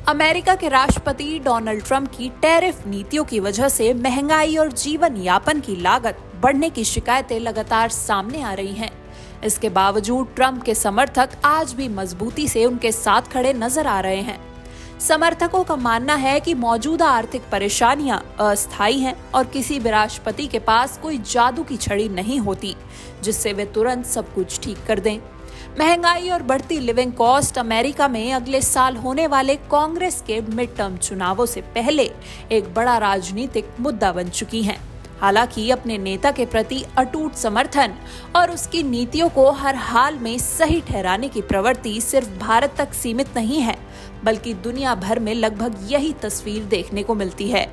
America के राष्ट्रपति Donald Trump की टैरिफ नीतियों की वजह से महंगाई और जीवन यापन की लागत बढ़ने की शिकायतें लगातार सामने आ रही हैं। इसके बावजूद ट्रंप के समर्थक आज भी मजबूती से उनके साथ खड़े नजर आ रहे हैं। समर्थकों का मानना है कि मौजूदा आर्थिक परेशानियां अस्थायी हैं और किसी भी राष्ट्रपति के पास कोई जादू की छड़ी नहीं होती जिससे वे तुरंत सब कुछ ठीक कर दें। महंगाई और बढ़ती लिविंग कॉस्ट अमेरिका में अगले साल होने वाले कांग्रेस के मिड टर्म चुनावों से पहले एक बड़ा राजनीतिक मुद्दा बन चुकी हैं। हालांकि अपने नेता के प्रति अटूट समर्थन और उसकी नीतियों को हर हाल में सही ठहराने की प्रवृत्ति सिर्फ भारत तक सीमित नहीं है, बल्कि दुनिया भर में लगभग यही तस्वीर देखने को मिलती है।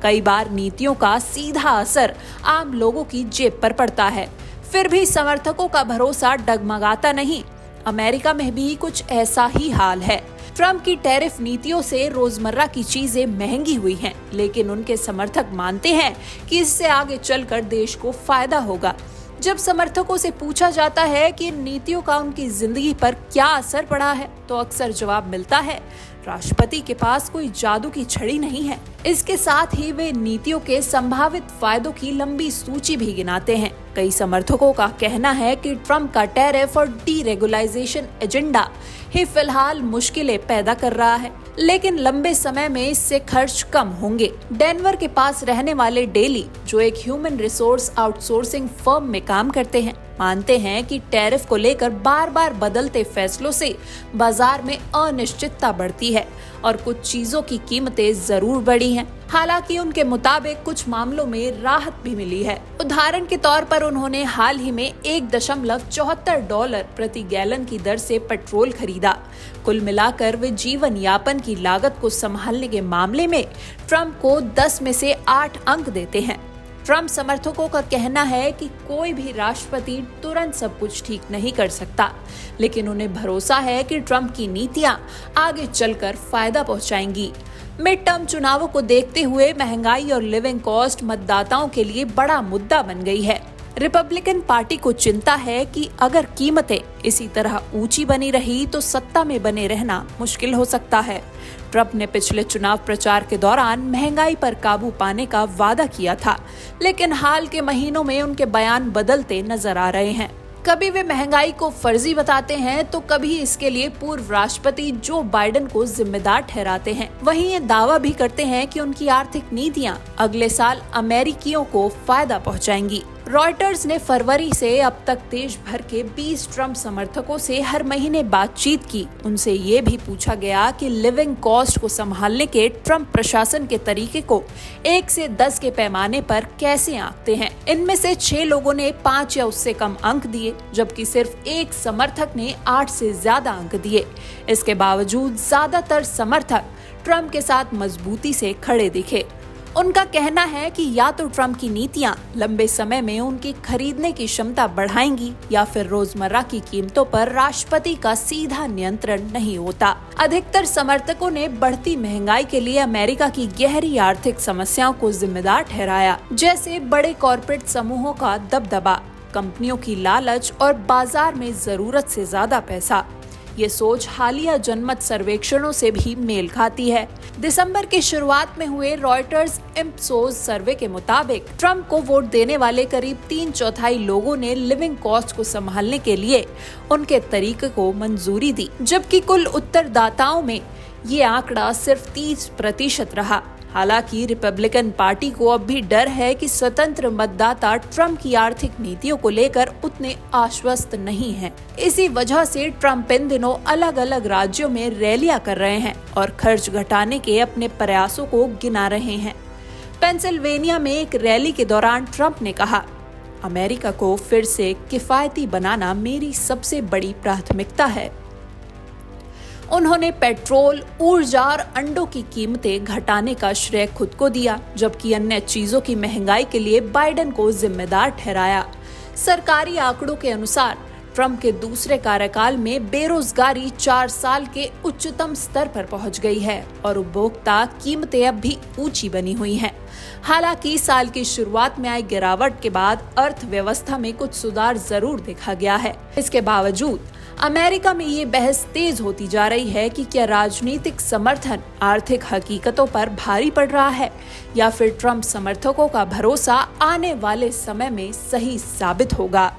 कई बार नीतियों का सीधा असर आम लोगों की जेब पर पड़ता है, फिर भी समर्थकों का भरोसा डगमगाता नहीं। अमेरिका में भी कुछ ऐसा ही हाल है। ट्रंप की टैरिफ नीतियों से रोजमर्रा की चीजें महंगी हुई हैं, लेकिन उनके समर्थक मानते हैं कि इससे आगे चलकर देश को फायदा होगा। जब समर्थकों से पूछा जाता है कि इन नीतियों का उनकी जिंदगी पर क्या असर पड़ा है, तो अक्सर जवाब मिलता है, राष्ट्रपति के पास कोई जादू की छड़ी नहीं है। इसके साथ ही वे नीतियों के संभावित फायदों की लंबी सूची भी गिनाते हैं। कई समर्थकों का कहना है कि ट्रंप का टैरिफ और डीरेगुलाइजेशन एजेंडा ही फिलहाल मुश्किलें पैदा कर रहा है, लेकिन लंबे समय में इससे खर्च कम होंगे। डेनवर के पास रहने वाले डेली, जो एक ह्यूमन रिसोर्स आउटसोर्सिंग फर्म में काम करते हैं, मानते हैं कि टैरिफ को लेकर बार बार बदलते फैसलों से बाजार में अनिश्चितता बढ़ती है और कुछ चीजों की कीमतें जरूर बढ़ी हैं। हालांकि उनके मुताबिक कुछ मामलों में राहत भी मिली है। उदाहरण के तौर पर उन्होंने हाल ही में $1.74 प्रति गैलन की दर से पेट्रोल खरीदा। कुल मिलाकर वे जीवन यापन की लागत को संभालने के मामले में ट्रंप को 10 में से 8 अंक देते हैं। ट्रंप समर्थकों का कहना है कि कोई भी राष्ट्रपति तुरंत सब कुछ ठीक नहीं कर सकता, लेकिन उन्हें भरोसा है कि ट्रंप की नीतियां आगे चलकर फायदा पहुंचाएंगी। मिड टर्म चुनावों को देखते हुए महंगाई और लिविंग कॉस्ट मतदाताओं के लिए बड़ा मुद्दा बन गई है। रिपब्लिकन पार्टी को चिंता है कि अगर कीमतें इसी तरह ऊंची बनी रही तो सत्ता में बने रहना मुश्किल हो सकता है। ट्रंप ने पिछले चुनाव प्रचार के दौरान महंगाई पर काबू पाने का वादा किया था, लेकिन हाल के महीनों में उनके बयान बदलते नजर आ रहे हैं। कभी वे महंगाई को फर्जी बताते हैं तो कभी इसके लिए पूर्व राष्ट्रपति जो बाइडेन को जिम्मेदार ठहराते हैं। वहीं ये दावा भी करते हैं कि उनकी आर्थिक नीतियां अगले साल अमेरिकियों को फायदा पहुंचाएंगी। रॉयटर्स ने फरवरी से अब तक देश भर के 20 ट्रंप समर्थकों से हर महीने बातचीत की। उनसे ये भी पूछा गया कि लिविंग कॉस्ट को संभालने के ट्रंप प्रशासन के तरीके को 1 से 10 के पैमाने पर कैसे आंकते हैं। इनमें से 6 लोगों ने 5 या उससे कम अंक दिए, जबकि सिर्फ एक समर्थक ने 8 से ज्यादा अंक दिए। इसके बावजूद ज्यादातर समर्थक ट्रंप के साथ मजबूती से खड़े दिखे। उनका कहना है कि या तो ट्रंप की नीतियां लंबे समय में उनकी खरीदने की क्षमता बढ़ाएंगी या फिर रोजमर्रा की कीमतों पर राष्ट्रपति का सीधा नियंत्रण नहीं होता। अधिकतर समर्थकों ने बढ़ती महंगाई के लिए अमेरिका की गहरी आर्थिक समस्याओं को जिम्मेदार ठहराया, जैसे बड़े कॉर्पोरेट समूहों का दबदबा, कंपनियों की लालच और बाजार में जरूरत से ज्यादा पैसा। ये सोच हालिया जनमत सर्वेक्षणों से भी मेल खाती है। दिसंबर की शुरुआत में हुए रॉयटर्स इप्सोस सर्वे के मुताबिक ट्रंप को वोट देने वाले करीब 3/4 लोगों ने लिविंग कॉस्ट को संभालने के लिए उनके तरीके को मंजूरी दी, जबकि कुल उत्तरदाताओं में ये आंकड़ा सिर्फ 30% रहा। हालांकि रिपब्लिकन पार्टी को अब भी डर है कि स्वतंत्र मतदाता ट्रंप की आर्थिक नीतियों को लेकर उतने आश्वस्त नहीं हैं। इसी वजह से ट्रंप इन दिनों अलग अलग राज्यों में रैलियां कर रहे हैं और खर्च घटाने के अपने प्रयासों को गिना रहे हैं। पेंसिल्वेनिया में एक रैली के दौरान ट्रंप ने कहा, अमेरिका को फिर से किफायती बनाना मेरी सबसे बड़ी प्राथमिकता है। उन्होंने पेट्रोल, ऊर्जा और अंडों की कीमतें घटाने का श्रेय खुद को दिया, जबकि अन्य चीजों की महंगाई के लिए बाइडेन को जिम्मेदार ठहराया। सरकारी आंकड़ों के अनुसार ट्रंप के दूसरे कार्यकाल में बेरोजगारी 4 साल के उच्चतम स्तर पर पहुंच गई है और उपभोक्ता कीमतें अब भी ऊंची बनी हुई हैं। हालांकि साल की शुरुआत में आई गिरावट के बाद अर्थव्यवस्था में कुछ सुधार जरूर देखा गया है। इसके बावजूद अमेरिका में ये बहस तेज होती जा रही है कि क्या राजनीतिक समर्थन आर्थिक हकीकतों पर भारी पड़ रहा है या फिर ट्रंप समर्थकों का भरोसा आने वाले समय में सही साबित होगा।